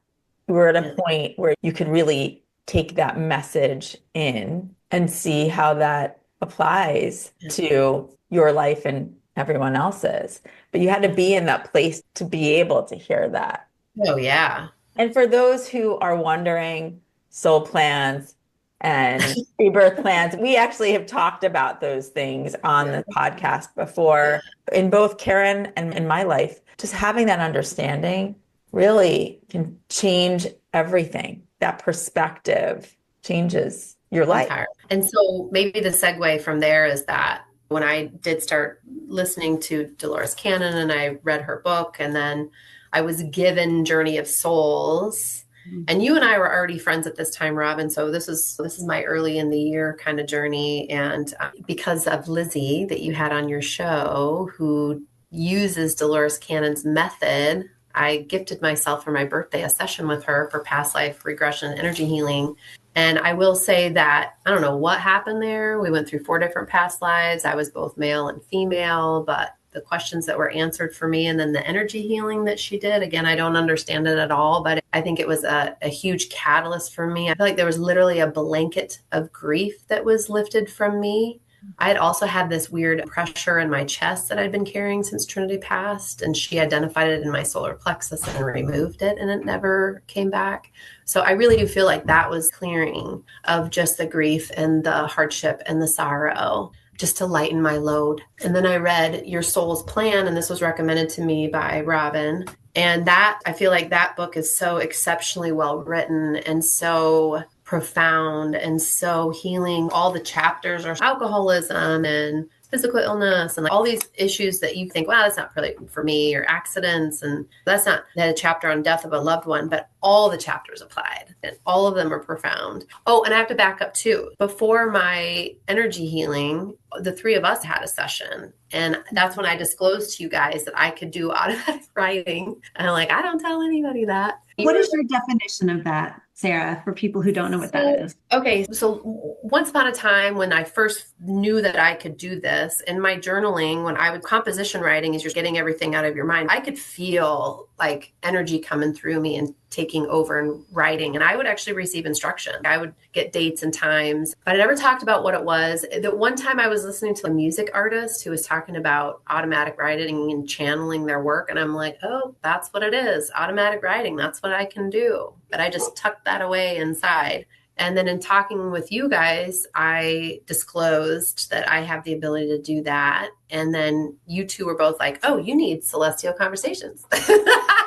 You were at a point where you could really take that message in and see how that applies to your life and everyone else's. But you had to be in that place to be able to hear that. Oh, yeah. And for those who are wondering, soul plans and rebirth plans, we actually have talked about those things on the podcast before. In both Karen and in my life, just having that understanding really can change everything. That perspective changes your life. And so maybe the segue from there is that when I did start listening to Dolores Cannon and I read her book, and then I was given Journey of Souls, and you and I were already friends at this time, Robin. So this is my early in the year kind of journey. And because of Lizzie that you had on your show, who uses Dolores Cannon's method, I gifted myself for my birthday a session with her for past life regression and energy healing. And I will say that I don't know what happened there. We went through 4 different past lives. I was both male and female, but the questions that were answered for me and then the energy healing that she did, again, I don't understand it at all, but I think it was a huge catalyst for me. I feel like there was literally a blanket of grief that was lifted from me. I had also had this weird pressure in my chest that I'd been carrying since Trinity passed, and she identified it in my solar plexus and removed it, and it never came back. So I really do feel like that was clearing of just the grief and the hardship and the sorrow, just to lighten my load. And then I read Your Soul's Plan, and this was recommended to me by Robin. And that, I feel like that book is so exceptionally well written and so profound and so healing. All the chapters are alcoholism and physical illness and like all these issues that you think, wow, that's not really for me, or accidents. And that's not a chapter on death of a loved one, but all the chapters applied and all of them are profound. Oh, and I have to back up too. Before my energy healing, the 3 of us had a session. And that's when I disclosed to you guys that I could do automatic writing. And I'm like, I don't tell anybody that. What is your definition of that, Sarah, for people who don't know what that is? Okay, so once upon a time when I first knew that I could do this, in my journaling, when I would composition writing is you're getting everything out of your mind, I could feel like energy coming through me and taking over and writing. And I would actually receive instruction. I would get dates and times, but I never talked about what it was. The one time I was listening to a music artist who was talking about automatic writing and channeling their work. And I'm like, oh, that's what it is. Automatic writing. That's what I can do. But I just tucked that away inside. And then in talking with you guys, I disclosed that I have the ability to do that. And then you two were both like, oh, you need celestial conversations.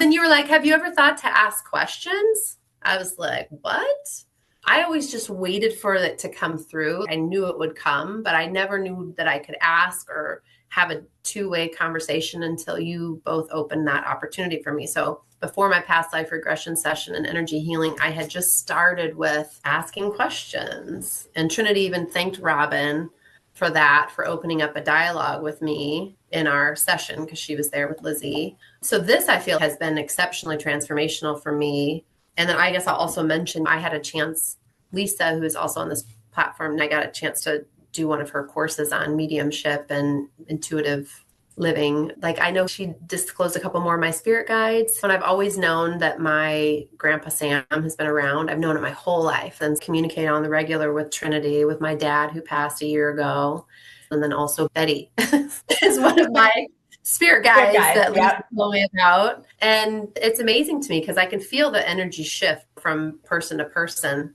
And you were like, have you ever thought to ask questions? I was like, what? I always just waited for it to come through. I knew it would come, but I never knew that I could ask or have a two-way conversation until you both opened that opportunity for me. So before my past life regression session and energy healing, I had just started with asking questions. And Trinity even thanked Robin for that, for opening up a dialogue with me in our session because she was there with Lizzie. So this, I feel, has been exceptionally transformational for me. And then I guess I'll also mention I had a chance, Lisa, who is also on this platform, and I got a chance to do one of her courses on mediumship and intuitive living. Like, I know she disclosed a couple more of my spirit guides, and I've always known that my grandpa Sam has been around. I've known it my whole life and communicate on the regular with Trinity, with my dad who passed a year ago. And then also Betty is one of my spirit guides that Lisa told me about. And it's amazing to me because I can feel the energy shift from person to person.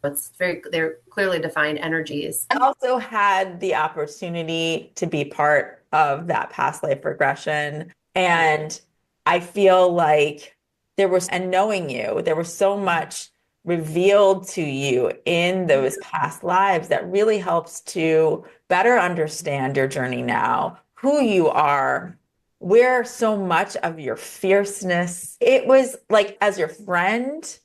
They're clearly defined energies. I also had the opportunity to be part of that past life regression. And I feel like and knowing you, there was so much revealed to you in those past lives that really helps to better understand your journey now, who you are, where so much of your fierceness. It was like as your friend,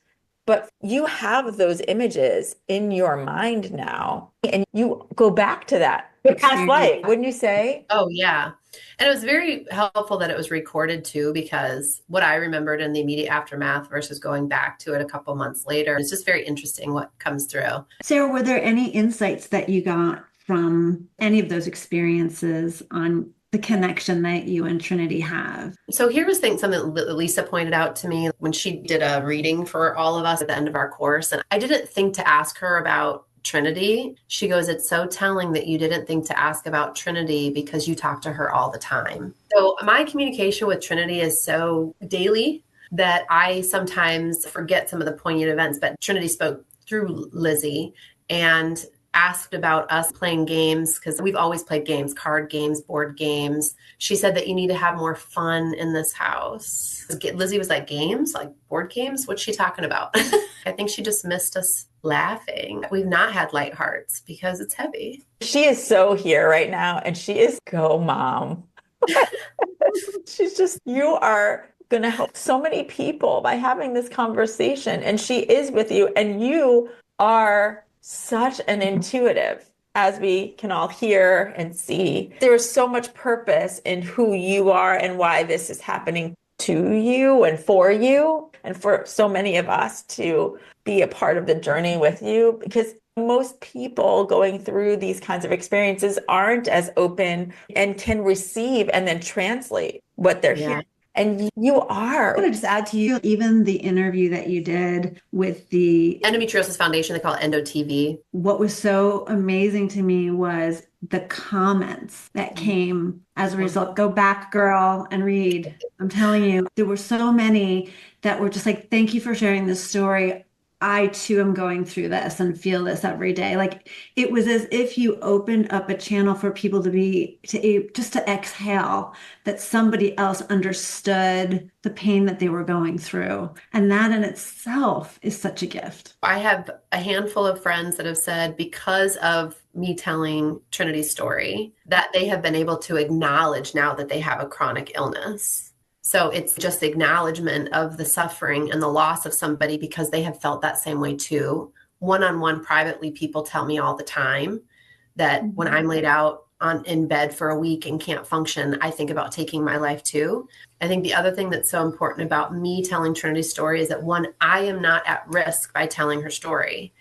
but you have those images in your mind now, and you go back to that past life, wouldn't you say? Oh, yeah. And it was very helpful that it was recorded too, because what I remembered in the immediate aftermath versus going back to it a couple months later, it's just very interesting what comes through. Sarah, were there any insights that you got from any of those experiences on the connection that you and Trinity have? So here was something that Lisa pointed out to me when she did a reading for all of us at the end of our course. And I didn't think to ask her about Trinity. She goes, it's so telling that you didn't think to ask about Trinity because you talk to her all the time. So my communication with Trinity is so daily that I sometimes forget some of the poignant events, but Trinity spoke through Lizzie and asked about us playing games, because we've always played games, card games, board games. She said that you need to have more fun in this house. Lizzie was like, games? Like board games? What's she talking about? I think she just missed us laughing. We've not had light hearts because it's heavy. She is so here right now, and she is go mom. She's just, you are going to help so many people by having this conversation, and she is with you, and you are such an intuitive, as we can all hear and see. There is so much purpose in who you are and why this is happening to you and for so many of us to be a part of the journey with you, because most people going through these kinds of experiences aren't as open and can receive and then translate what they're hearing. And you are. I want to just add to you, even the interview that you did with the Endometriosis Foundation, they call it Endo TV. What was so amazing to me was the comments that came as a result. Go back, girl, and read. I'm telling you, there were so many that were just like, thank you for sharing this story. I too am going through this and feel this every day. Like, it was as if you opened up a channel for people to exhale, that somebody else understood the pain that they were going through. And that in itself is such a gift. I have a handful of friends that have said, because of me telling Trinity's story, that they have been able to acknowledge now that they have a chronic illness. So it's just acknowledgement of the suffering and the loss of somebody, because they have felt that same way too. One-on-one, privately, people tell me all the time that when I'm laid out in bed for a week and can't function, I think about taking my life too. I think the other thing that's so important about me telling Trinity's story is that, one, I am not at risk by telling her story.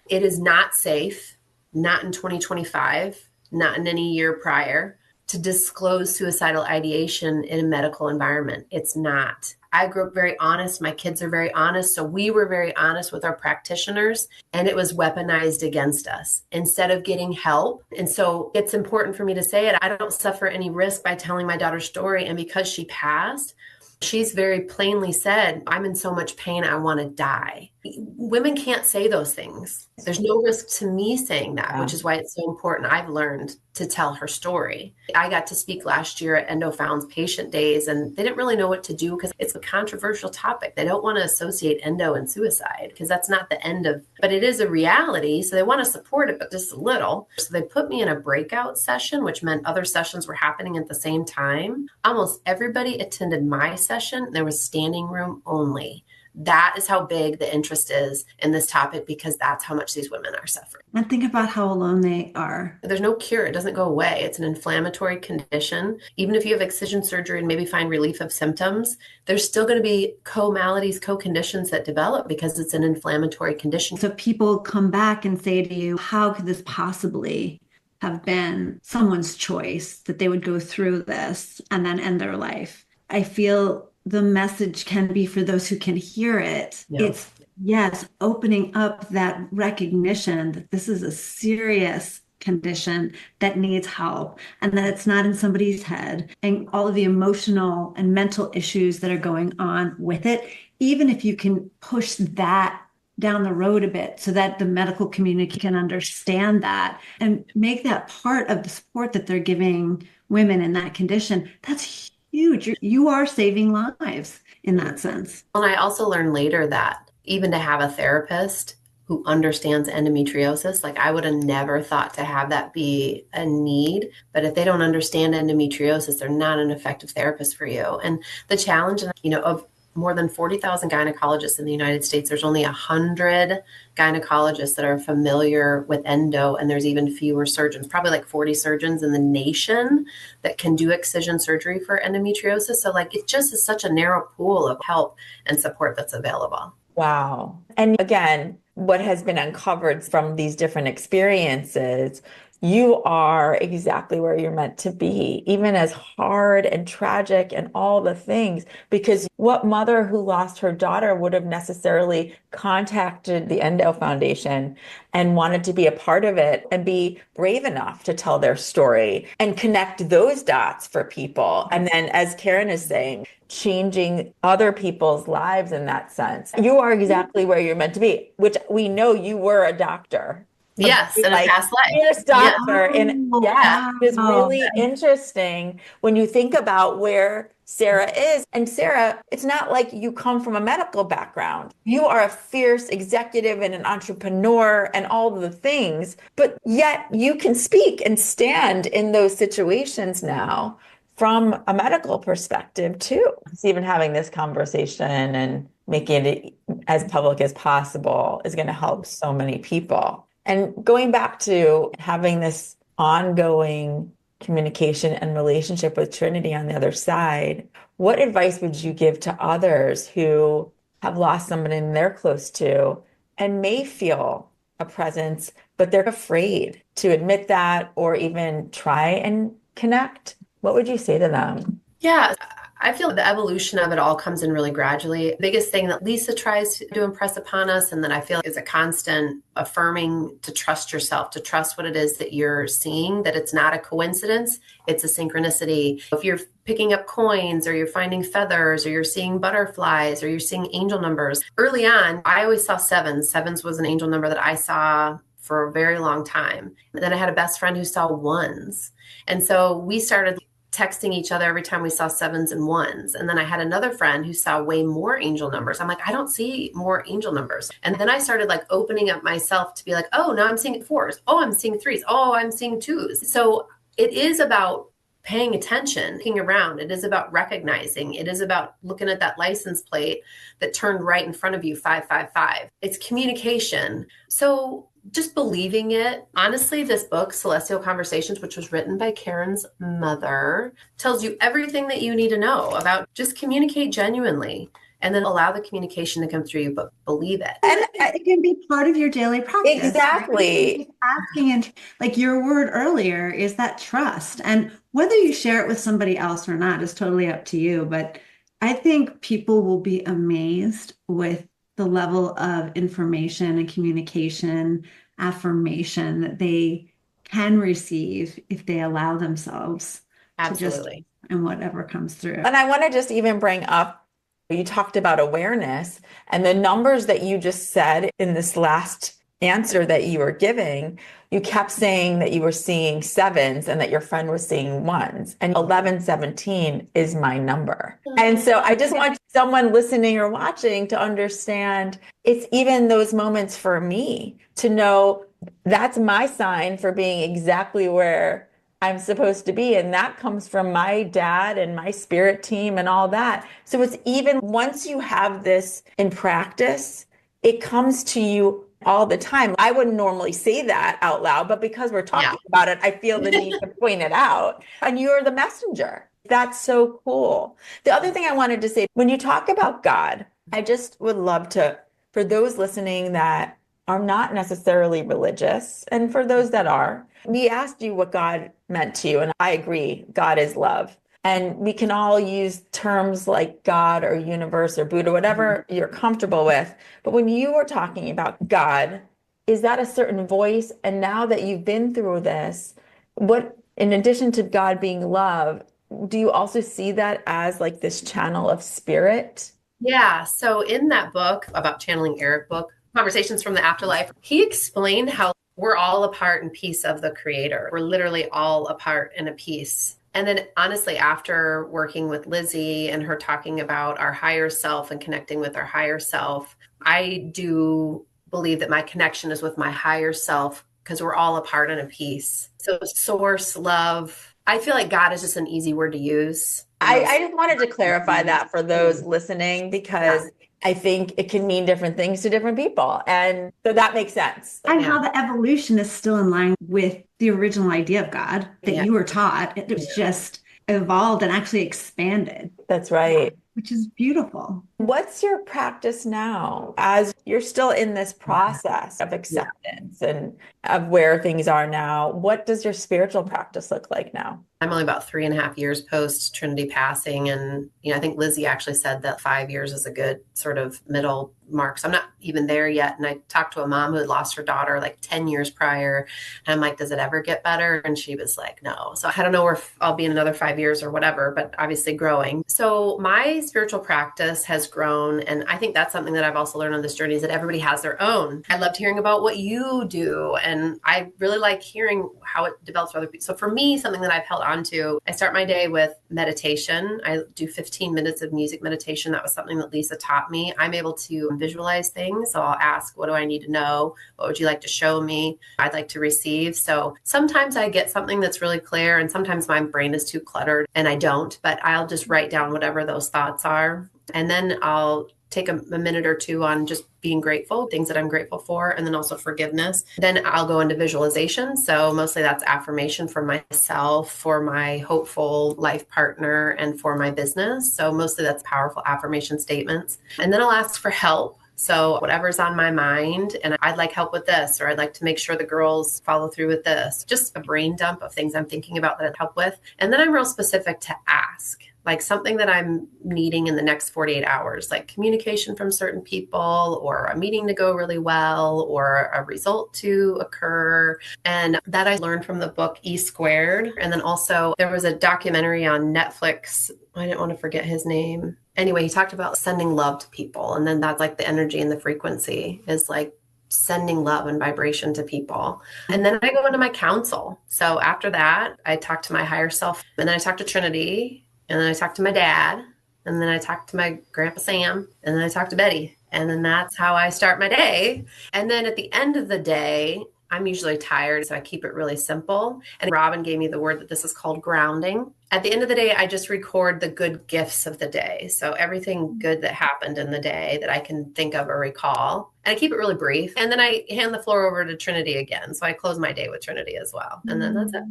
It is not safe, not in 2025, not in any year prior, to disclose suicidal ideation in a medical environment. It's not. I grew up very honest. My kids are very honest. So we were very honest with our practitioners, and it was weaponized against us instead of getting help. And so it's important for me to say it. I don't suffer any risk by telling my daughter's story. And because she passed, she's very plainly said, I'm in so much pain, I want to die. Women can't say those things. There's no risk to me saying that, Yeah. which is why it's so important. I've learned to tell her story. I got to speak last year at EndoFound's patient days, and they didn't really know what to do because it's a controversial topic. They don't want to associate endo and suicide because that's not the end of, but it is a reality. So they want to support it, but just a little. So they put me in a breakout session, which meant other sessions were happening at the same time. Almost everybody attended my session. There was standing room only. That is how big the interest is in this topic because that's how much these women are suffering. And think about how alone they are. There's no cure. It doesn't go away. It's an inflammatory condition. Even if you have excision surgery and maybe find relief of symptoms, there's still going to be co-maladies, co-conditions that develop because it's an inflammatory condition. So people come back and say to you, how could this possibly have been someone's choice that they would go through this and then end their life? I feel the message can be for those who can hear it. Yeah. It's, yes, opening up that recognition that this is a serious condition that needs help and that it's not in somebody's head, and all of the emotional and mental issues that are going on with it. Even if you can push that down the road a bit so that the medical community can understand that and make that part of the support that they're giving women in that condition, that's huge. You are saving lives in that sense. And I also learned later that even to have a therapist who understands endometriosis, like I would have never thought to have that be a need. But if they don't understand endometriosis, they're not an effective therapist for you. And the challenge, of more than 40,000 gynecologists in the United States, there's only 100 gynecologists that are familiar with endo, and there's even fewer surgeons, probably like 40 surgeons in the nation that can do excision surgery for endometriosis. So like it just is such a narrow pool of help and support that's available. Wow. And again, what has been uncovered from these different experiences, you are exactly where you're meant to be, even as hard and tragic and all the things, because what mother who lost her daughter would have necessarily contacted the Endo Foundation and wanted to be a part of it and be brave enough to tell their story and connect those dots for people. And then, as Karen is saying, changing other people's lives in that sense. You are exactly where you're meant to be, which we know you were a doctor. Yes, in a past life. Fierce doctor. Yeah. And yeah, it's really interesting when you think about where Sarah is. And Sarah, it's not like you come from a medical background. You are a fierce executive and an entrepreneur and all the things, but yet you can speak and stand in those situations now from a medical perspective too. It's even having this conversation and making it as public as possible is going to help so many people. And going back to having this ongoing communication and relationship with Trinity on the other side, what advice would you give to others who have lost somebody they're close to and may feel a presence, but they're afraid to admit that or even try and connect? What would you say to them? Yeah, I feel the evolution of it all comes in really gradually. The biggest thing that Lisa tries to impress upon us, and that I feel is a constant affirming to trust yourself, to trust what it is that you're seeing, that it's not a coincidence, it's a synchronicity. If you're picking up coins or you're finding feathers or you're seeing butterflies or you're seeing angel numbers. Early on, I always saw sevens. Sevens was an angel number that I saw for a very long time. And then I had a best friend who saw ones. And so we started texting each other every time we saw sevens and ones. And then I had another friend who saw way more angel numbers. I'm like, I don't see more angel numbers. And then I started like opening up myself to be like, oh, now I'm seeing fours. Oh, I'm seeing threes. Oh, I'm seeing twos. So it is about paying attention, looking around. It is about recognizing. It is about looking at that license plate that turned right in front of you, 555. It's communication. So just believing it. Honestly, this book, Celestial Conversations, which was written by Karen's mother, tells you everything that you need to know about just communicate genuinely and then allow the communication to come through you, but believe it. And it can be part of your daily practice. Exactly. Right? Asking, and like your word earlier is that trust. And whether you share it with somebody else or not is totally up to you. But I think people will be amazed with the level of information and communication, affirmation that they can receive if they allow themselves Absolutely. to just, and whatever comes through. And I want to just even bring up You talked about awareness, and the numbers that you just said in this last answer that you were giving, you kept saying that you were seeing sevens and that your friend was seeing ones. And 1117 is my number. And so I just want someone listening or watching to understand it's even those moments for me to know that's my sign for being exactly where I'm supposed to be. And that comes from my dad and my spirit team and all that. So it's even once you have this in practice, it comes to you all the time. I wouldn't normally say that out loud, but because we're talking about it, I feel the need to point it out. And you're the messenger. That's so cool. The other thing I wanted to say, when you talk about God, I just would love to, for those listening that are not necessarily religious, and for those that are, we asked you what God meant to you. And I agree, God is love. And we can all use terms like God or universe or Buddha, whatever you're comfortable with. But when you were talking about God, is that a certain voice? And now that you've been through this, what, in addition to God being love, do you also see that as like this channel of spirit? Yeah. So in that book about channeling Eric book, Conversations from the Afterlife, he explained how we're all a part and piece of the creator. We're literally all a part and a piece. And then honestly, after working with Lizzie and her talking about our higher self and connecting with our higher self, I do believe that my connection is with my higher self because we're all a part and a piece. So source, love, I feel like God is just an easy word to use. I just wanted to clarify that for those listening, because I think it can mean different things to different people. And so that makes sense. And how the evolution is still in line with the original idea of God that you were taught. It was just evolved and actually expanded. That's right. Which is beautiful. What's your practice now as you're still in this process of acceptance and of where things are now? What does your spiritual practice look like now? I'm only about 3.5 years post Trinity passing. And, I think Lizzie actually said that 5 years is a good sort of middle mark. So I'm not even there yet. And I talked to a mom who had lost her daughter like 10 years prior. And I'm like, does it ever get better? And she was like, no. So I don't know where I'll be in another 5 years or whatever, but obviously growing. So my spiritual practice has grown. And I think that's something that I've also learned on this journey is that everybody has their own. I loved hearing about what you do. And I really like hearing how it develops for other people. So for me, something that I've held on to, I start my day with meditation. I do 15 minutes of music meditation. That was something that Lisa taught me. I'm able to visualize things. So I'll ask, what do I need to know? What would you like to show me? I'd like to receive. So sometimes I get something that's really clear and sometimes my brain is too cluttered and I don't, but I'll just write down whatever those thoughts are. And then I'll take a minute or two on just being grateful, things that I'm grateful for, and then also forgiveness. Then I'll go into visualization. So mostly that's affirmation for myself, for my hopeful life partner, and for my business. So mostly that's powerful affirmation statements. And then I'll ask for help. So whatever's on my mind, and I'd like help with this, or I'd like to make sure the girls follow through with this, just a brain dump of things I'm thinking about that I'd help with. And then I'm real specific to ask, like something that I'm needing in the next 48 hours, like communication from certain people, or a meeting to go really well, or a result to occur. And that I learned from the book E Squared. And then also there was a documentary on Netflix. I didn't want to forget his name. Anyway, he talked about sending love to people. And then that's like the energy and the frequency is like sending love and vibration to people. And then I go into my council. So after that, I talk to my higher self, and then I talk to Trinity, and then I talk to my dad, and then I talk to my grandpa Sam, and then I talk to Betty. And then that's how I start my day. And then at the end of the day, I'm usually tired, so I keep it really simple. And Robin gave me the word that this is called grounding. At the end of the day, I just record the good gifts of the day. So everything good that happened in the day that I can think of or recall. And I keep it really brief. And then I hand the floor over to Trinity again. So I close my day with Trinity as well. And then that's it.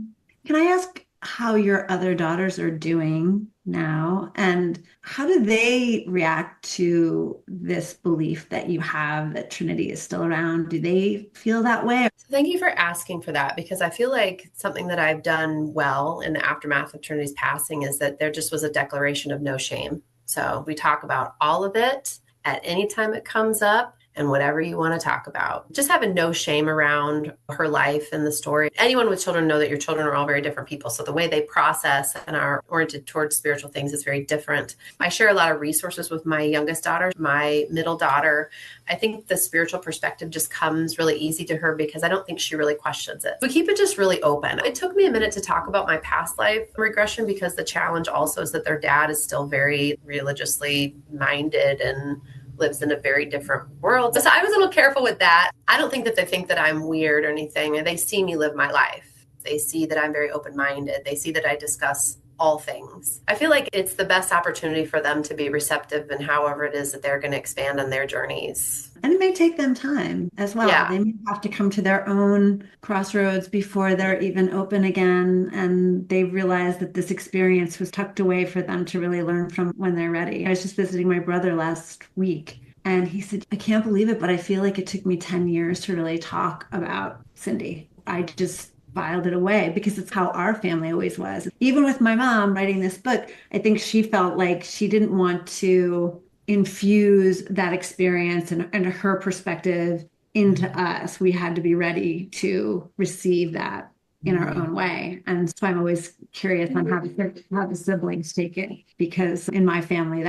Can I ask how your other daughters are doing now, and how do they react to this belief that you have that Trinity is still around? Do they feel that way? So thank you for asking for that, because I feel like something that I've done well in the aftermath of Trinity's passing is that there just was a declaration of no shame. So we talk about all of it at any time it comes up. and whatever you want to talk about. Just having no shame around her life and the story. Anyone with children know that your children are all very different people. So the way they process and are oriented towards spiritual things is very different. I share a lot of resources with my youngest daughter, my middle daughter. I think the spiritual perspective just comes really easy to her because I don't think she really questions it. We keep it just really open. It took me a minute to talk about my past life regression because the challenge also is that their dad is still very religiously minded and lives in a very different world. So I was a little careful with that. I don't think that they think that I'm weird or anything. They see me live my life. They see that I'm very open-minded. They see that I discuss all things. I feel like it's the best opportunity for them to be receptive in however it is that they're going to expand on their journeys. And it may take them time as well. Yeah. They may have to come to their own crossroads before they're even open again. And they realize that this experience was tucked away for them to really learn from when they're ready. I was just visiting my brother last week, and he said, I can't believe it, but I feel like it took me 10 years to really talk about Cindy. I just filed it away because it's how our family always was. Even with my mom writing this book, I think she felt like she didn't want to infuse that experience and her perspective into us. We had to be ready to receive that in our own way. And so I'm always curious on how the siblings take it, because in my family,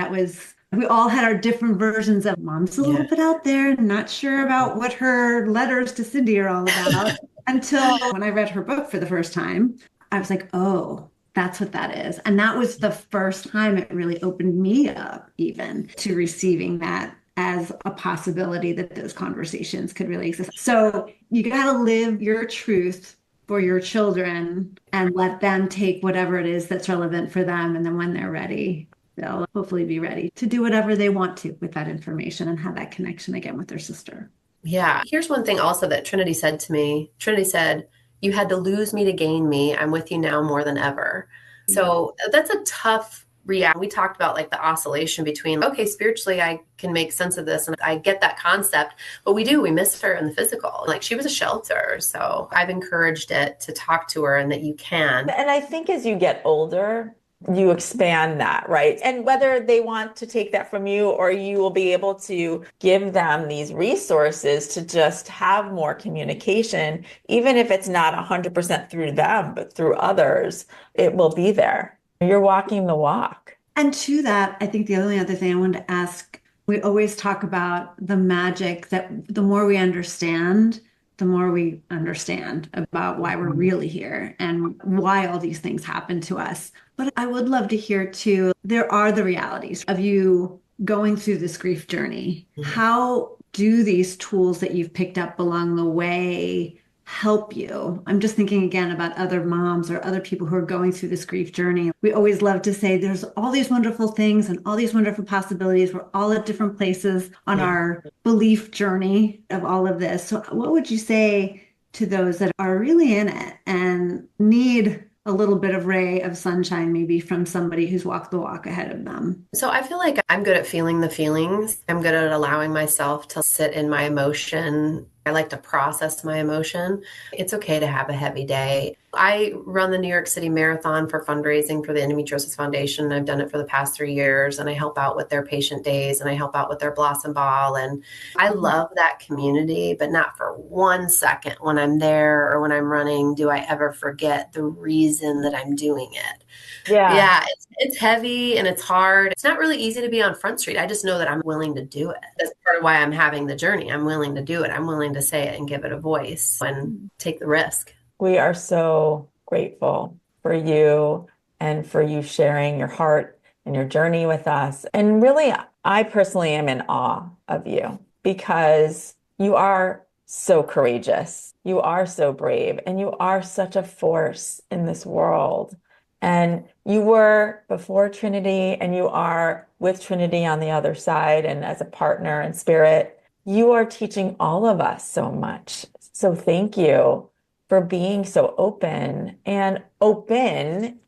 we all had our different versions of Mom's a little bit out there, not sure about what her letters to Cindy are all about. Until when I read her book for the first time, I was like, oh, that's what that is. And that was the first time it really opened me up even to receiving that as a possibility that those conversations could really exist. So you got to live your truth for your children and let them take whatever it is that's relevant for them. And then when they're ready, they'll hopefully be ready to do whatever they want to with that information and have that connection again with their sister. Yeah. Here's one thing also that Trinity said to me. Trinity said, you had to lose me to gain me. I'm with you now more than ever. So that's a tough reality. We talked about like the oscillation between, okay, spiritually, I can make sense of this and I get that concept, but we miss her in the physical. Like she was a shelter. So I've encouraged it to talk to her and that you can. And I think as you get older, you expand that, right? And whether they want to take that from you or you will be able to give them these resources to just have more communication, even if it's not 100% through them, but through others, it will be there. You're walking the walk. And to that, I think the only other thing I wanted to ask, we always talk about the magic that the more we understand, the more we understand about why we're really here and why all these things happen to us. But I would love to hear too, there are the realities of you going through this grief journey. How do these tools that you've picked up along the way help you? I'm just thinking again about other moms or other people who are going through this grief journey. We always love to say there's all these wonderful things and all these wonderful possibilities. We're all at different places on our belief journey of all of this. So what would you say to those that are really in it and need a little bit of ray of sunshine, maybe from somebody who's walked the walk ahead of them? So I feel like I'm good at feeling the feelings. I'm good at allowing myself to sit in my emotion. I like to process my emotion. It's okay to have a heavy day. I run the New York City Marathon for fundraising for the Endometriosis Foundation. I've done it for the past 3 years, and I help out with their patient days and I help out with their Blossom Ball. And I love that community, but not for 1 second when I'm there or when I'm running do I ever forget the reason that I'm doing it. Yeah, it's heavy and it's hard. It's not really easy to be on Front Street. I just know that I'm willing to do it. That's part of why I'm having the journey. I'm willing to do it. I'm willing to say it and give it a voice and take the risk. We are so grateful for you and for you sharing your heart and your journey with us. And really, I personally am in awe of you because you are so courageous. You are so brave and you are such a force in this world. And you were before Trinity and you are with Trinity on the other side and as a partner in spirit. You are teaching all of us so much. So thank you for being so open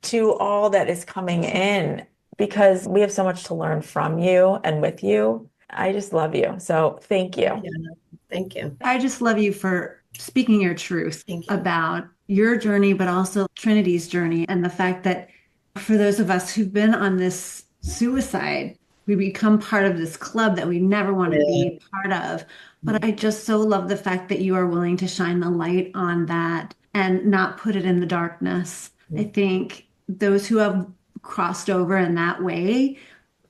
to all that is coming in, because we have so much to learn from you and with you. I just love you. So thank you. Yeah, thank you. I just love you for speaking your truth about your journey, but also Trinity's journey, and the fact that for those of us who've been on this suicide we become part of this club that we never want to Yeah. be part of. But I just so love the fact that you are willing to shine the light on that and not put it in the darkness. I think those who have crossed over in that way,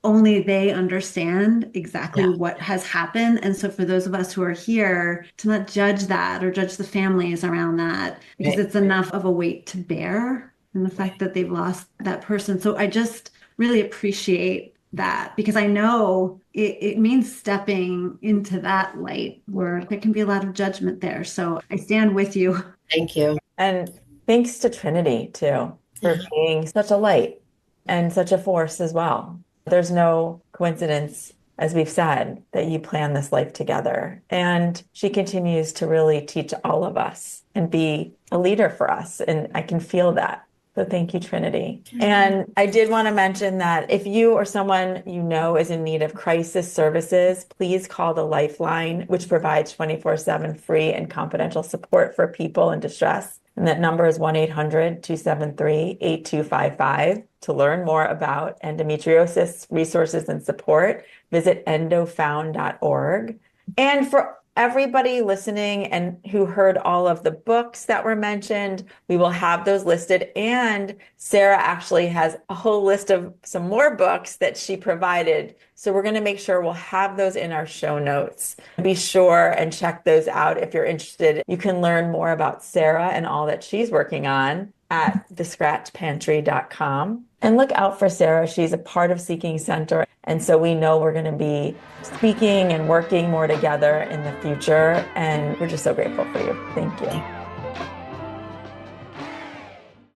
only they understand exactly Yeah. what has happened. And so for those of us who are here, to not judge that or judge the families around that, because Right. it's enough of a weight to bear and the fact that they've lost that person. So I just really appreciate that because I know it means stepping into that light where there can be a lot of judgment there. So I stand with you. Thank you. And thanks to Trinity too for Yeah. being such a light and such a force as well. There's no coincidence, as we've said, that you plan this life together. And she continues to really teach all of us and be a leader for us. And I can feel that. So thank you, Trinity. And I did want to mention that if you or someone you know is in need of crisis services, please call the Lifeline, which provides 24/7 free and confidential support for people in distress. And that number is 1-800-273-8255. To learn more about endometriosis resources and support, visit endofound.org. And for everybody listening and who heard all of the books that were mentioned, we will have those listed. And Sarah actually has a whole list of some more books that she provided. So we're going to make sure we'll have those in our show notes. Be sure and check those out if you're interested. You can learn more about Sarah and all that she's working on at thescratchpantry.com. And look out for Sarah. She's a part of Seeking Center. And so we know we're going to be speaking and working more together in the future. And we're just so grateful for you. Thank you.